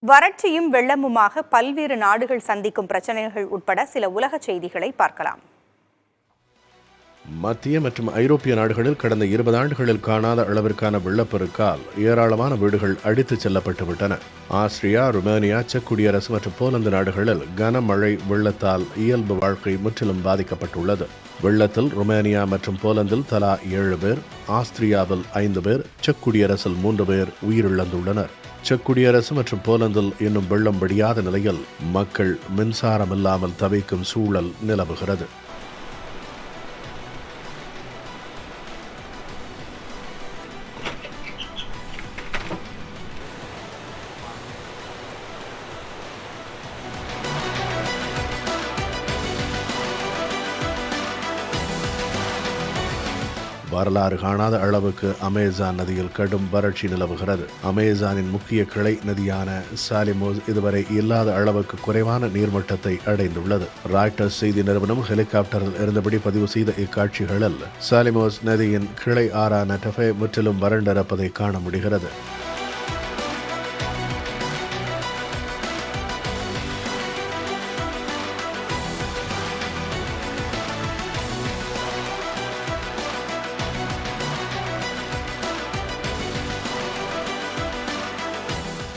வறட்சியும் வெள்ளமுமாக பல்வேறு நாடுகள் சந்திக்கும் பிரச்சனைகள் உட்பட சில உலக செய்திகளை பார்க்கலாம். மத்திய மற்றும் ஐரோப்பிய நாடுகளில் கடந்த 20 ஆண்டுகளில் காணாத அளவிற்கான வெள்ளப்பெருக்கால் ஏராளமான வீடுகள் அடித்துச் செல்லப்பட்டு விட்டன. ஆஸ்திரியா, ருமேனியா, செக் குடியரசு மற்றும் போலந்து நாடுகளில் கனமழை வெள்ளத்தால் இயல்பு வாழ்க்கை முற்றிலும் பாதிக்கப்பட்டுள்ளது. வெள்ளத்தில் ருமேனியா மற்றும் போலந்தில் தலா 7 பேர், ஆஸ்திரியாவில் 5 பேர், செக் குடியரசில் 3 பேர் உயிரிழந்துள்ளனர். செக் குடியரசு மற்றும் போலந்தில் இன்னும் வெள்ளம் வடியாத நிலையில் மக்கள் மின்சாரம் இல்லாமல் தவிக்கும் சூழல் நிலவுகிறது. வரலாறு காணாத அளவுக்கு அமேசான் நதியில் கடும் வறட்சி நிலவுகிறது. அமேசானின் முக்கிய கிளை நதியான சாலிமோஸ் இதுவரை இல்லாத அளவுக்கு குறைவான நீர்மட்டத்தை அடைந்துள்ளது. ராய்ட்டர்ஸ் செய்தி நிறுவனம் ஹெலிகாப்டரில் இருந்தபடி பதிவு செய்த இக்காட்சிகளில் சாலிமோஸ் நதியின் கிளை ஆறான டெஃபே முற்றிலும் வறண்டிருப்பதை காண முடிகிறது.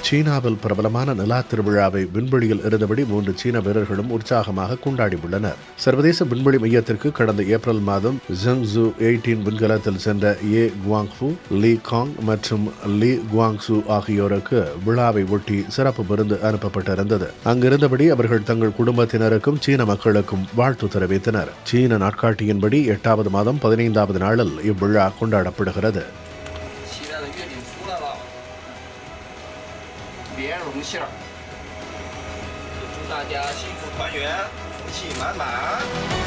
சீனாவில் பிரபலமான நிலா திருவிழாவை விண்வெளியில் இருந்தபடி 3 சீன வீரர்களும் உற்சாகமாக கொண்டாடியுள்ளனர். சர்வதேச விண்வெளி மையத்திற்கு கடந்த ஏப்ரல் மாதம் ஜங்ஸு 18 விண்கலத்தில் சென்ற ஏ குவாங்ஃபு, லீ காங் மற்றும் லீ குவாங்ஸு ஆகியோருக்கு விழாவை ஒட்டி சிறப்பு விருந்து அனுப்பப்பட்டிருந்தது. அங்கிருந்தபடி அவர்கள் தங்கள் குடும்பத்தினருக்கும் சீன மக்களுக்கும் வாழ்த்து தெரிவித்தனர். சீன நாட்காட்டியின்படி 8வது மாதம் 15வது நாளில் இவ்விழா கொண்டாடப்படுகிறது. 别荣幸，祝大家幸福团圆，福气满满。